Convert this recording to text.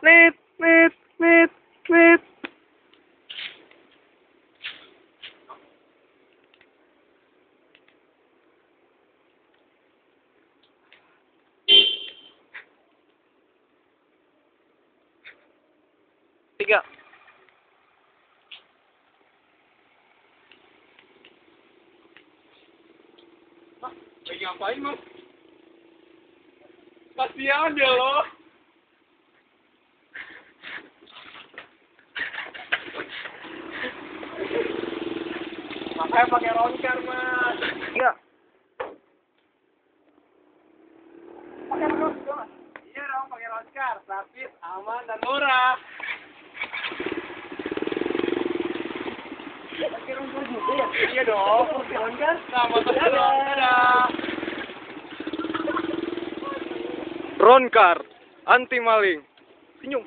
Nit, nit, nit, nit. Tiga. Lagi ngapain, Mas? Kasihan dia loh. Makanya pakai roncar, Mas. Tiga. Pakai roncar. Iya dong, pakai roncar. Rapid, aman, dan murah. Pakai roncar juga ya? Iya dong, pakai roncar. Sama saja. Dadah. Roncar, anti maling. Senyum.